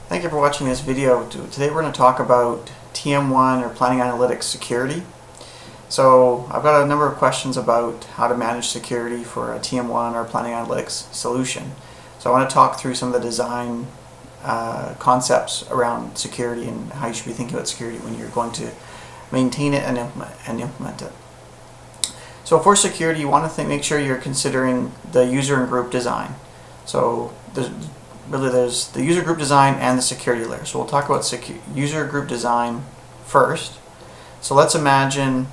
Thank you for watching this video. Today we're going to talk about TM1 or Planning Analytics security. So I've got a number of questions about how to manage security for a TM1 or Planning Analytics solution. So I want to talk through some of the design concepts around security and how you should be thinking about security when you're going to maintain it and implement it. So for security, you want to make sure you're considering the user and group design. So there's the user group design and the security layer. So we'll talk about user group design first. So let's imagine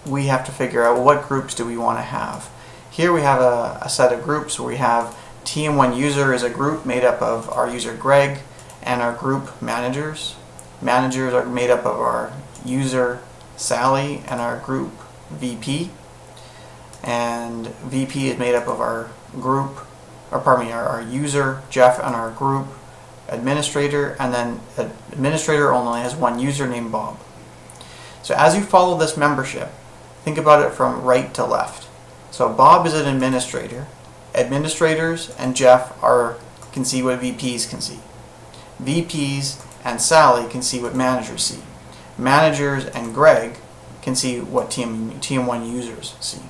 we have to figure out, well, what groups do we want to have. Here we have a set of groups where we have TM1 user is a group made up of our user Greg and our group managers. Managers are made up of our user Sally and our group VP. And VP is made up of our group, our user Jeff and our group administrator, and then administrator only has one user named Bob. So as you follow this membership, think about it from right to left. So Bob is an administrator. Administrators and Jeff can see what VPs can see. VPs and Sally can see what managers see. Managers and Greg can see what TM1 users see.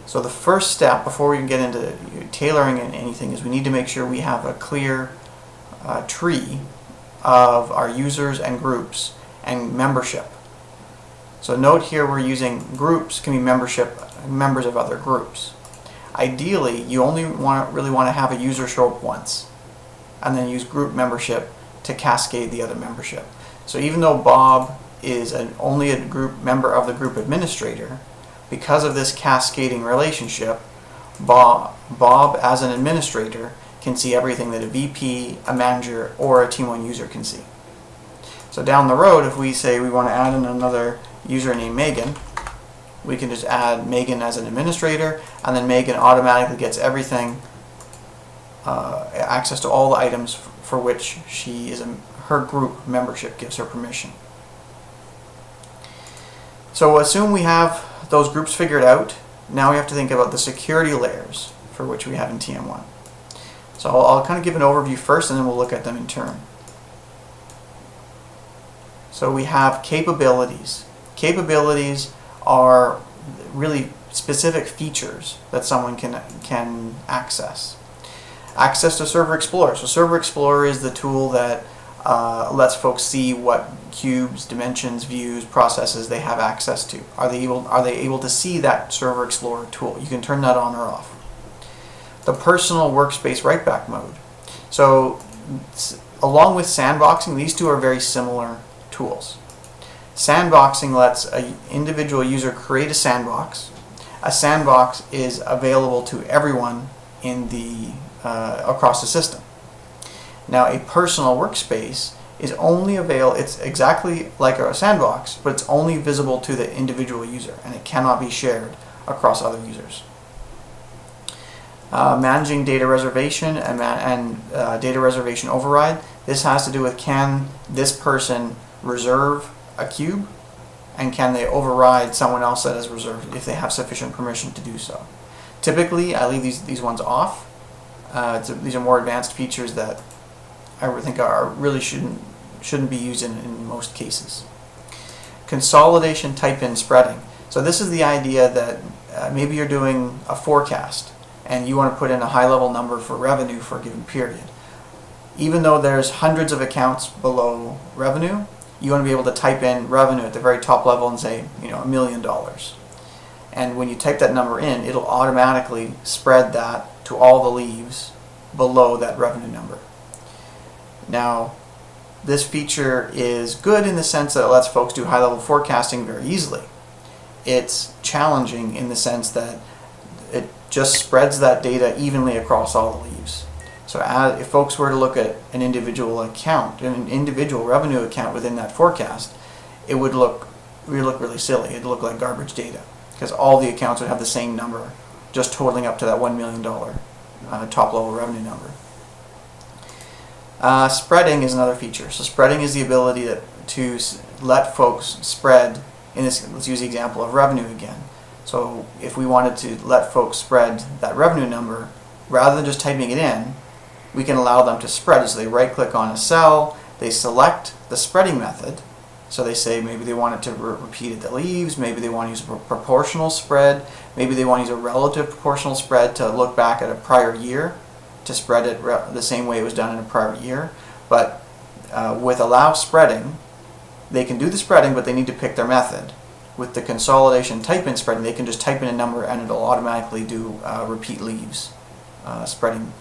So the first step before we can get into tailoring anything is we need to make sure we have a clear tree of our users and groups and membership. So note here we're using groups can be members of other groups. Ideally, you only really want to have a user show up once and then use group membership to cascade the other membership. So even though Bob is only a group member of the group administrator, because of this cascading relationship, Bob as an administrator can see everything that a VP, a manager, or a TM1 user can see. So down the road, if we say we want to add in another user named Megan, we can just add Megan as an administrator, and then Megan automatically gets everything, access to all the items for which her group membership gives her permission. So assume we have those groups figured out. Now we have to think about the security layers for which we have in TM1. So I'll kind of give an overview first and then we'll look at them in turn. So we have capabilities. Capabilities are really specific features that someone can access. Access to Server Explorer. So Server Explorer is the tool that lets folks see what cubes, dimensions, views, processes they have access to. Are they able to see that Server Explorer tool? You can turn that on or off. The personal workspace write-back mode. So along with sandboxing, these two are very similar tools. Sandboxing lets an individual user create a sandbox. A sandbox is available to everyone in across the system. Now a personal workspace is only it's exactly like a sandbox, but it's only visible to the individual user and it cannot be shared across other users. Managing data reservation and data reservation override. This has to do with, can this person reserve a cube and can they override someone else that is reserved if they have sufficient permission to do so. Typically I leave these ones off. These are more advanced features that I would think really shouldn't be used in most cases. Consolidation, type-in, spreading. So this is the idea that maybe you're doing a forecast and you want to put in a high-level number for revenue for a given period. Even though there's hundreds of accounts below revenue, you want to be able to type in revenue at the very top level and say, $1 million. And when you type that number in, it'll automatically spread that to all the leaves below that revenue number. Now, this feature is good in the sense that it lets folks do high-level forecasting very easily. It's challenging in the sense that it just spreads that data evenly across all the leaves. So if folks were to look at an individual account, an individual revenue account within that forecast, it would look really silly. It'd look like garbage data because all the accounts would have the same number, just totaling up to that $1 million top-level revenue number. Spreading is another feature. So spreading is the ability to let folks spread. Let's use the example of revenue again. So if we wanted to let folks spread that revenue number, rather than just typing it in, we can allow them to spread. So they right click on a cell, they select the spreading method. So they say maybe they want it to repeat at the leaves, maybe they want to use a proportional spread, maybe they want to use a relative proportional spread to look back at a prior year, to spread it the same way it was done in a prior year. But with allow spreading, they can do the spreading, but they need to pick their method. With the consolidation type in spreading, they can just type in a number and it'll automatically do repeat leaves spreading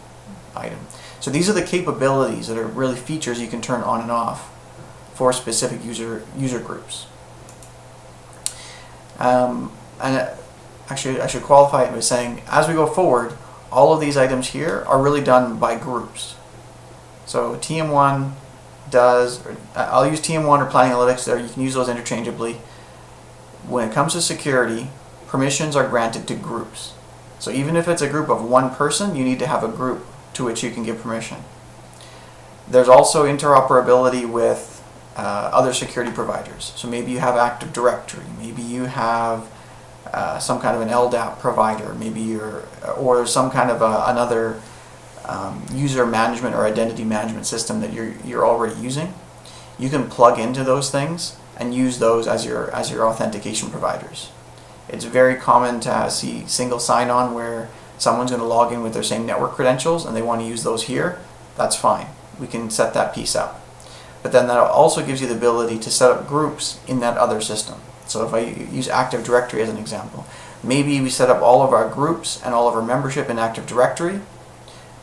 item. So these are the capabilities that are really features you can turn on and off for specific user groups. Actually, I should qualify it by saying, as we go forward, all of these items here are really done by groups. So TM1 does, I'll use TM1 or PlanningAnalytics there, you can use those interchangeably. When it comes to security, permissions are granted to groups. So even if it's a group of one person, you need to have a group to which you can give permission. There's also interoperability with other security providers. So maybe you have Active Directory, maybe you have some kind of an LDAP provider, maybe or some kind of another user management or identity management system that you're already using. You can plug into those things and use those as your authentication providers. It's very common to see single sign-on where someone's going to log in with their same network credentials and they want to use those here. That's fine. We can set that piece up. But then that also gives you the ability to set up groups in that other system. So if I use Active Directory as an example, maybe we set up all of our groups and all of our membership in Active Directory,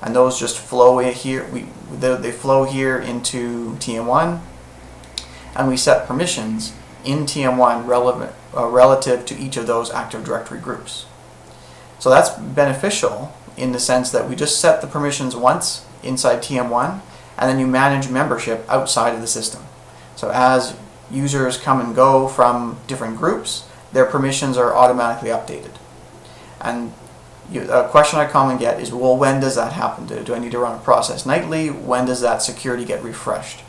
and those just flow in here. They flow here into TM1, and we set permissions in TM1 relative to each of those Active Directory groups. So that's beneficial in the sense that we just set the permissions once inside TM1, and then you manage membership outside of the system. So as users come and go from different groups, their permissions are automatically updated. And a question I commonly get is, well, when does that happen? Do I need to run a process nightly? When does that security get refreshed?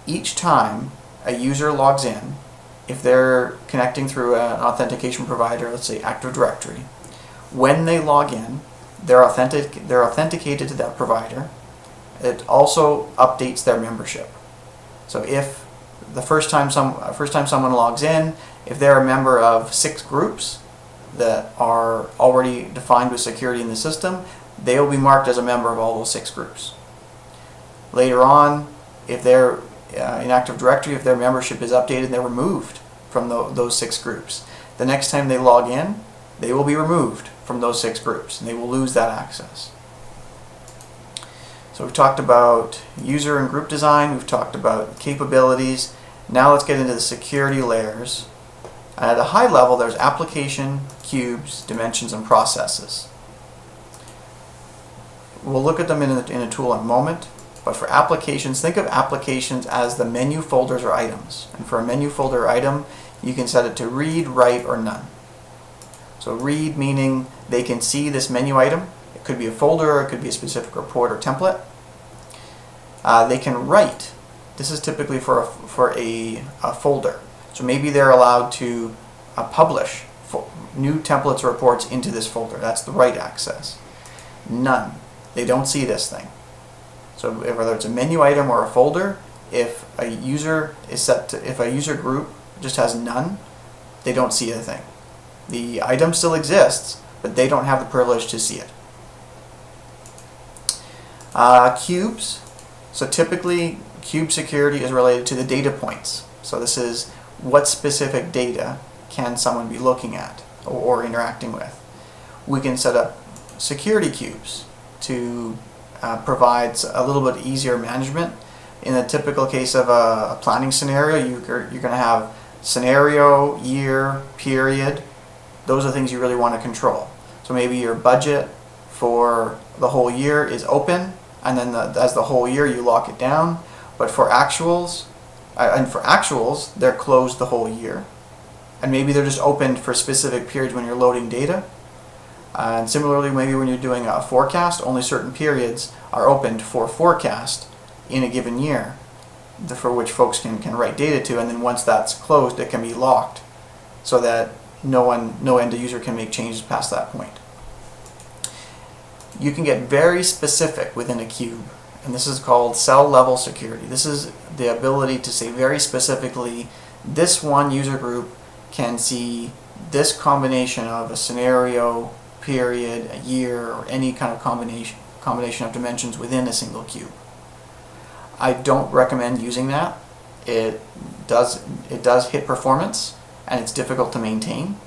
Each time a user logs in, if they're connecting through an authentication provider, let's say Active Directory, when they log in, they're authenticated to that provider. It also updates their membership. So if the first time someone logs in, if they're a member of 6 groups that are already defined with security in the system, they will be marked as a member of all those 6 groups. Later on, if they're in Active Directory, if their membership is updated, they're removed from those 6 groups. The next time they log in, they will be removed from those 6 groups and they will lose that access. So we've talked about user and group design, we've talked about capabilities. Now let's get into the security layers. At a high level, there's application, cubes, dimensions, and processes. We'll look at them in a tool in a moment, but for applications, think of applications as the menu folders or items. And for a menu folder or item, you can set it to read, write, or none. So read meaning they can see this menu item. It could be a folder, or it could be a specific report or template. They can write. This is typically for a folder. So maybe they're allowed to publish new templates or reports into this folder. That's the write access. None. They don't see this thing. So whether it's a menu item or a folder, if a user group just has none, they don't see the thing. The item still exists, but they don't have the privilege to see it. Cubes. So typically, cube security is related to the data points. So this is what specific data can someone be looking at or interacting with. We can set up security cubes to provide a little bit easier management. In a typical case of a planning scenario, you're going to have scenario, year, period. Those are things you really want to control. So maybe your budget for the whole year is open, and then as the whole year you lock it down. But for actuals, they're closed the whole year, and maybe they're just opened for specific periods when you're loading data. And similarly, maybe when you're doing a forecast, only certain periods are opened for forecast in a given year, for which folks can write data to, and then once that's closed, it can be locked so that no end user can make changes past that point. you can get very specific within a cube, and this is called cell level security. This is the ability to say very specifically, this one user group can see this combination of a scenario, period, a year, or any kind of combination of dimensions within a single cube. I don't recommend using that. It does hit performance, and it's difficult to maintain.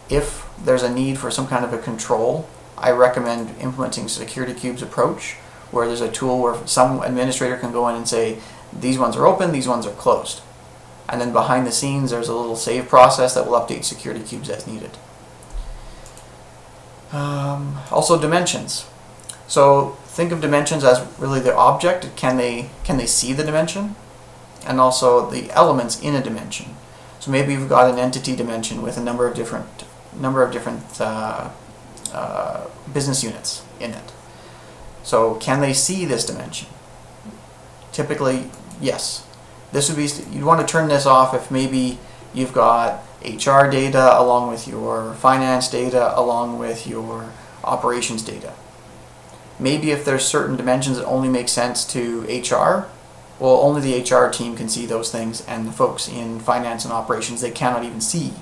If there's a need for some kind of a control, I recommend implementing security cubes approach, where there's a tool where some administrator can go in and say, these ones are open, these ones are closed. And then behind the scenes, there's a little save process that will update security cubes as needed. Also dimensions. So think of dimensions as really the object. Can they see the dimension? And also the elements in a dimension. So maybe you've got an entity dimension with a number of different business units in it. So can they see this dimension? Typically, yes. This would be, you'd want to turn this off if maybe you've got HR data along with your finance data along with your operations data. Maybe if there's certain dimensions that only make sense to HR, well, only the HR team can see those things, and the folks in finance and operations, they cannot even see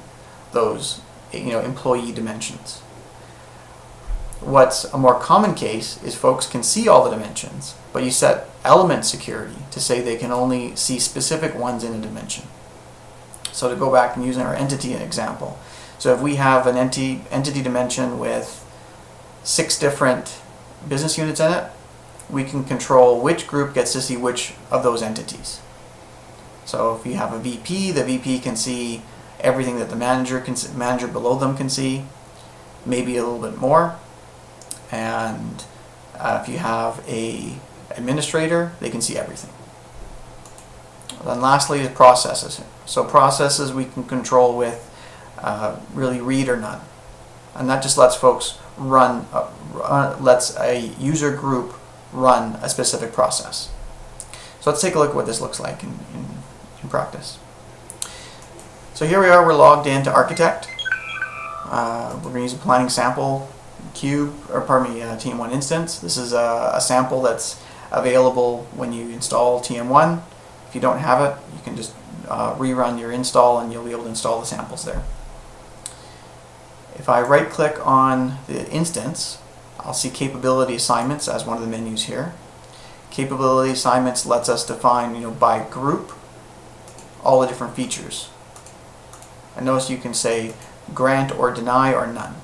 those, employee dimensions. What's a more common case is folks can see all the dimensions, but you set element security to say they can only see specific ones in a dimension. So to go back and use our entity example, so if we have an entity dimension with 6 different business units in it, we can control which group gets to see which of those entities. So if you have a VP, the VP can see everything that the manager below them can see, maybe a little bit more. And if you have a administrator, they can see everything. Then lastly is processes. So processes we can control with really read or none. And that just lets folks lets a user group run a specific process. So let's take a look at what this looks like in practice. So here we are, we're logged into Architect. We're going to use a planning sample TM1 instance. This is a sample that's available when you install TM1. If you don't have it, you can just rerun your install and you'll be able to install the samples there. If I right click on the instance, I'll see capability assignments as one of the menus here. Capability assignments lets us define, by group, all the different features. And notice you can say grant or deny or none.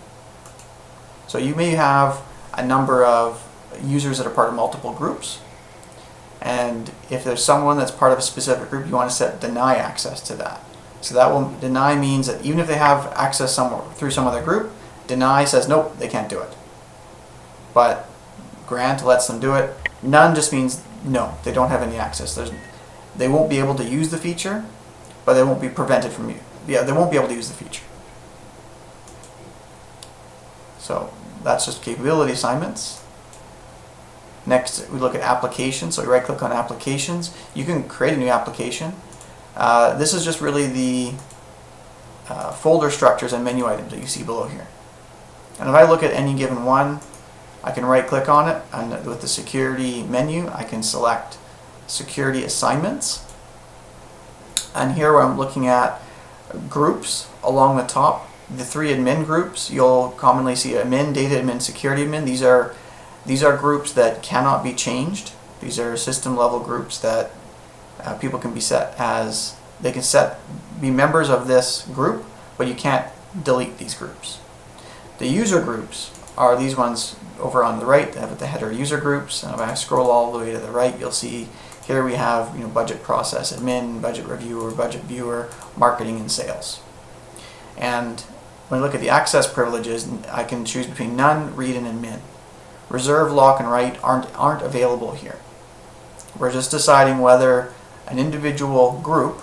So you may have a number of users that are part of multiple groups, and if there's someone that's part of a specific group, you want to set deny access to that. So that will deny means that even if they have access somewhere through some other group, deny says nope, they can't do it. But grant lets them do it. None just means no, they don't have any access. They won't be able to use the feature, but they won't be prevented from they won't be able to use the feature. So that's just capability assignments. Next, we look at applications. So we right click on applications. You can create a new application. This is just really the folder structures and menu items that you see below here. And if I look at any given one, I can right click on it, and with the security menu I can select security assignments. And here where I'm looking at groups along the top, the 3 admin groups, you'll commonly see admin, data admin, security admin. These are groups that cannot be changed. These are system level groups that people can be set as, they can be members of this group, but you can't delete these groups. The user groups are these ones over on the right. They have the header user groups, and if I scroll all the way to the right, you'll see here we have budget process admin, budget reviewer, budget viewer, marketing, and sales. And when I look at the access privileges, I can choose between none, read, and admin. Reserve, lock, and write aren't available here. We're just deciding whether an individual group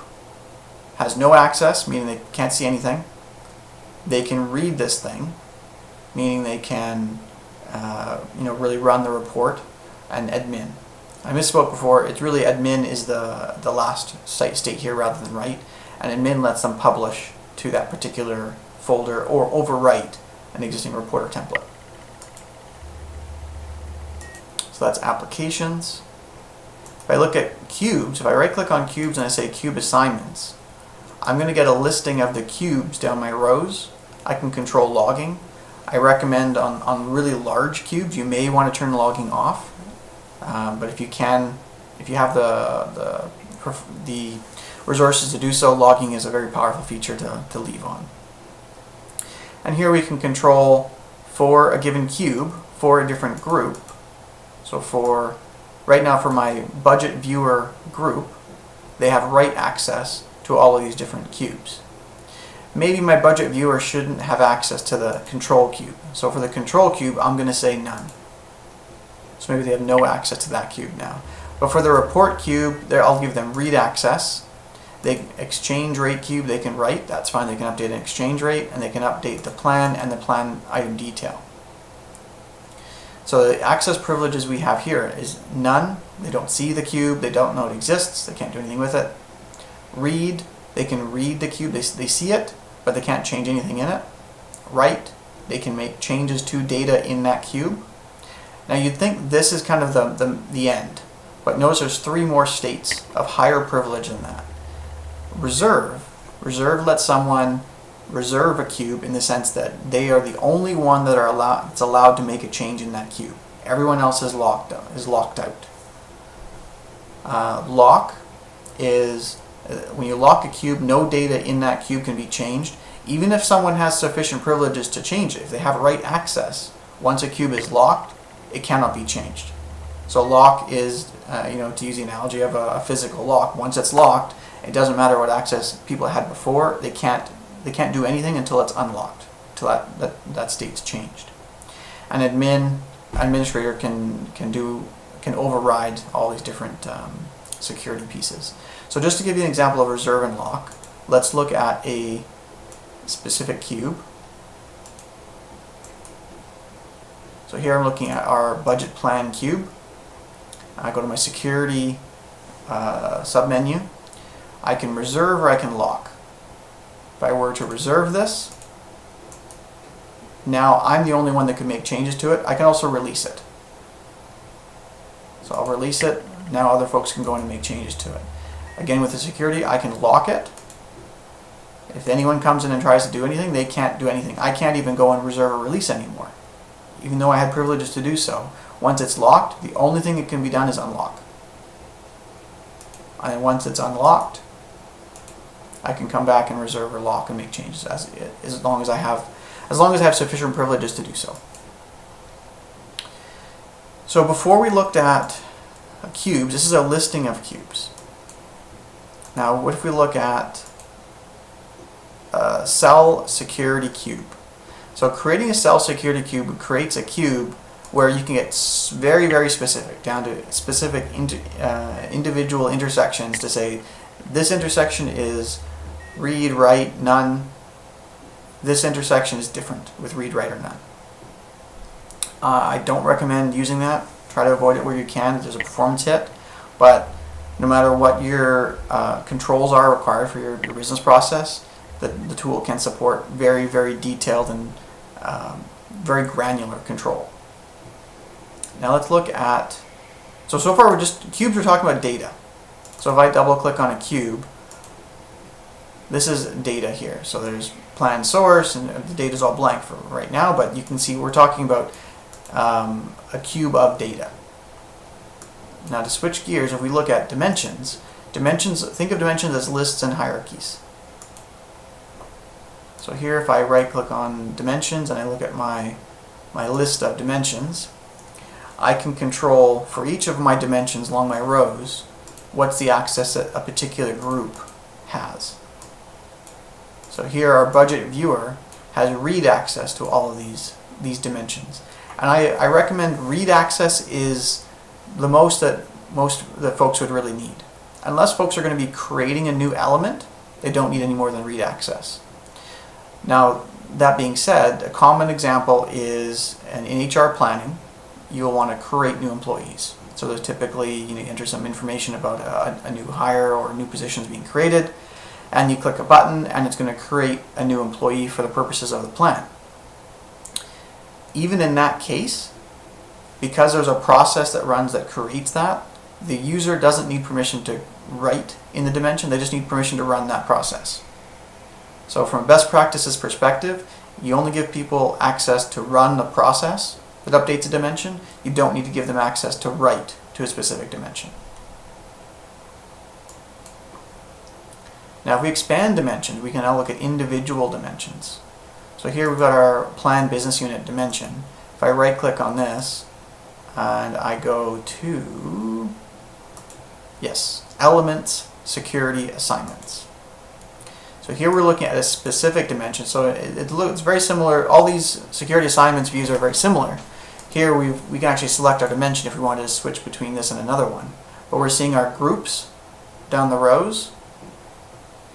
has no access, meaning they can't see anything. They can read this thing, meaning they can really run the report, and admin. I misspoke before. It's really admin is the last state here rather than write, and admin lets them publish to that particular folder or overwrite an existing report or template. So that's applications. If I look at cubes, if I right click on cubes and I say cube assignments, I'm going to get a listing of the cubes down my rows. I can control logging. I recommend on really large cubes you may want to turn logging off, but if you have the resources to do so, logging is a very powerful feature to leave on. And here we can control for a given cube, for a different group. So right now for my budget viewer group, they have write access to all of these different cubes. Maybe my budget viewer shouldn't have access to the control cube. So for the control cube, I'm going to say none. So maybe they have no access to that cube now. But for the report cube, I'll give them read access. The exchange rate cube, they can write, that's fine, they can update an exchange rate, and they can update the plan and the plan item detail. So the access privileges we have here is none, they don't see the cube, they don't know it exists, they can't do anything with it. Read, they can read the cube, they see it, but they can't change anything in it. Write, they can make changes to data in that cube. Now you'd think this is kind of the end, but notice there's 3 more states of higher privilege than that. Reserve lets someone reserve a cube in the sense that they are the only one that's allowed to make a change in that cube. Everyone else is locked out. Lock is when you lock a cube, no data in that cube can be changed, even if someone has sufficient privileges to change it. If they have write access, once a cube is locked, it cannot be changed. So lock is, to use the analogy of a physical lock. Once it's locked, it doesn't matter what access people had before. They can't do anything until it's unlocked, until that state's changed. An administrator can override all these different security pieces. So just to give you an example of reserve and lock, let's look at a specific cube. So here I'm looking at our budget plan cube. I go to my security submenu. I can reserve or I can lock. If I were to reserve this, now I'm the only one that can make changes to it. I can also release it. So I'll release it. Now other folks can go in and make changes to it. Again, with the security, I can lock it. If anyone comes in and tries to do anything, they can't do anything. I can't even go and reserve or release anymore, even though I had privileges to do so. Once it's locked, the only thing that can be done is unlock. And once it's unlocked, I can come back and reserve or lock and make changes as long as I have sufficient privileges to do so. So before we looked at cubes, this is a listing of cubes. Now, what if we look at a cell security cube? So creating a cell security cube creates a cube where you can get very, very specific, down to specific individual intersections to say, this intersection is read, write, none. This intersection is different with read, write, or none. I don't recommend using that. Try to avoid it where you can if there's a performance hit. But no matter what your controls are required for your business process, the tool can support very, very detailed and very granular control. Now let's look at, so far cubes we're talking about data. So if I double click on a cube, this is data here. So there's plan source, and the data is all blank for right now, but you can see we're talking about a cube of data. Now to switch gears, if we look at dimensions, think of dimensions as lists and hierarchies. So here if I right click on dimensions and I look at my list of dimensions, I can control for each of my dimensions along my rows what's the access that a particular group has. So here our budget viewer has read access to all of these dimensions. And I recommend read access is the most that folks would really need. Unless folks are going to be creating a new element, they don't need any more than read access. Now, that being said, a common example is in HR planning, you'll want to create new employees. So there's typically, you enter some information about a new hire or new positions being created, and you click a button and it's going to create a new employee for the purposes of the plan. Even in that case, because there's a process that runs that creates that, the user doesn't need permission to write in the dimension, they just need permission to run that process. So from a best practices perspective, you only give people access to run the process that updates a dimension. You don't need to give them access to write to a specific dimension. Now if we expand dimensions, we can now look at individual dimensions. So here we've got our plan business unit dimension. If I right click on this and I go to, yes, elements, security, assignments. So here we're looking at a specific dimension. So it's very similar. All these security assignments views are very similar. Here we can actually select our dimension if we wanted to switch between this and another one. But we're seeing our groups down the rows.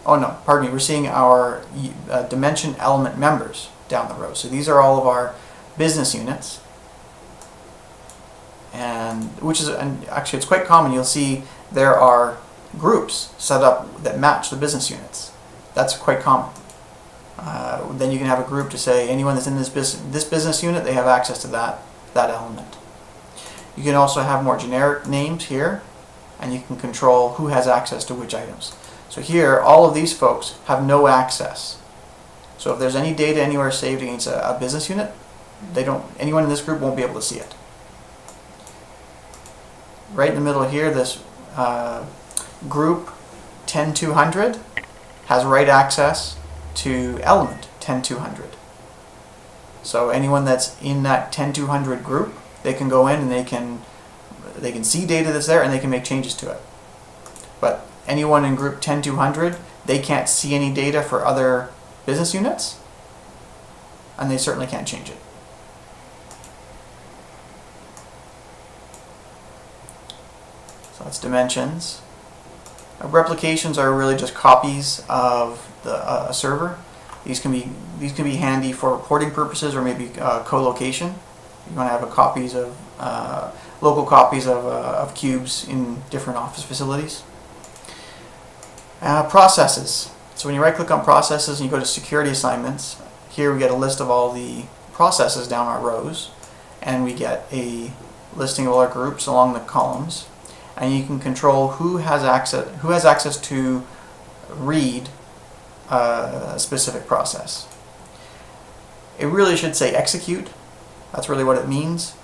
Oh no, pardon me, we're seeing our dimension element members down the row. So these are all of our business units. And actually it's quite common. You'll see there are groups set up that match the business units. That's quite common. Then you can have a group to say anyone that's in this business unit, they have access to that element. You can also have more generic names here, and you can control who has access to which items. So here, all of these folks have no access. So if there's any data anywhere saved against a business unit, anyone in this group won't be able to see it. Right in the middle here, this group 10200 has write access to element 10200. So anyone that's in that 10200 group, they can go in and they can see data that's there and they can make changes to it. But anyone in group 10200, they can't see any data for other business units, and they certainly can't change it. So that's dimensions. Replications are really just copies of a server. These can be handy for reporting purposes or maybe co-location. You want to have local copies of cubes in different office facilities. Processes. So when you right click on processes and you go to security assignments, here we get a list of all the processes down our rows, and we get a listing of all our groups along the columns, and you can control who has access to read a specific process. It really should say execute. That's really what it means.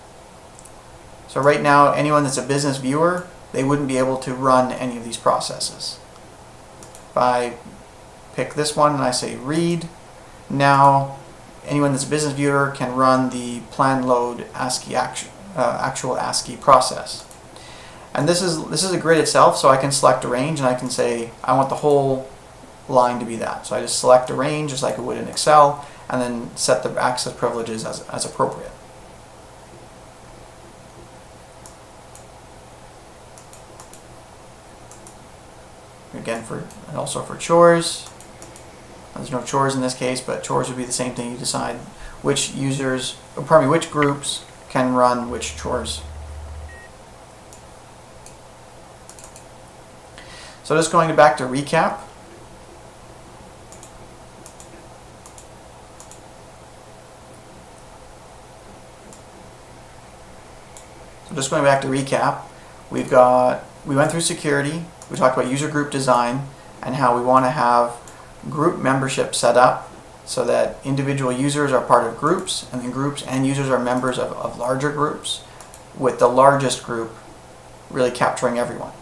So right now, anyone that's a business viewer, they wouldn't be able to run any of these processes. If I pick this one and I say read, now anyone that's a business viewer can run the plan load ASCII actual ASCII process. And this is a grid itself, so I can select a range and I can say I want the whole line to be that. So I just select a range just like I would in Excel and then set the access privileges as appropriate. Again, and also for chores. There's no chores in this case, but chores would be the same thing. You decide which which groups can run which chores. So just going back to recap. We went through security. We talked about user group design and how we want to have group membership set up so that individual users are part of groups, and then groups and users are members of larger groups, with the largest group really capturing everyone.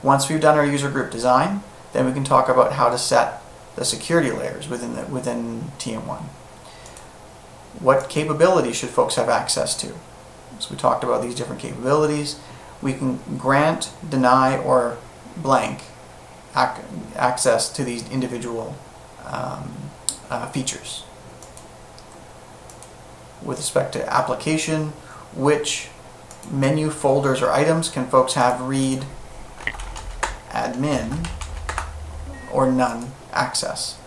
Once we've done our user group design, then we can talk about how to set the security layers within TM1. What capabilities should folks have access to? So we talked about these different capabilities. We can grant, deny, or blank access to these individual features. With respect to application, which menu folders or items can folks have read, admin, or none access?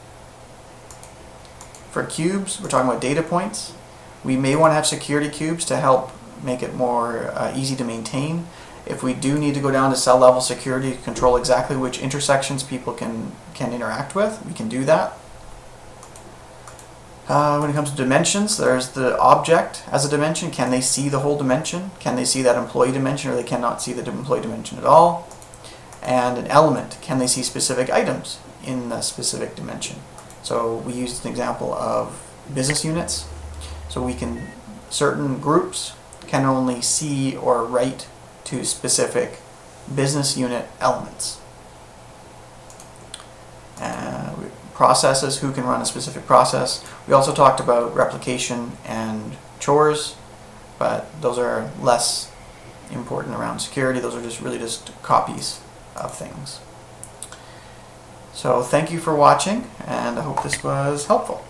For cubes, we're talking about data points. We may want to have security cubes to help make it more easy to maintain. If we do need to go down to cell level security to control exactly which intersections people can interact with, we can do that. When it comes to dimensions, there's the object as a dimension. Can they see the whole dimension? Can they see that employee dimension, or they cannot see the employee dimension at all? And an element. Can they see specific items in the specific dimension? So we used an example of business units. So certain groups can only see or write to specific business unit elements. Processes, who can run a specific process. We also talked about replication and chores, but those are less important around security. Those are really just copies of things. So thank you for watching, and I hope this was helpful.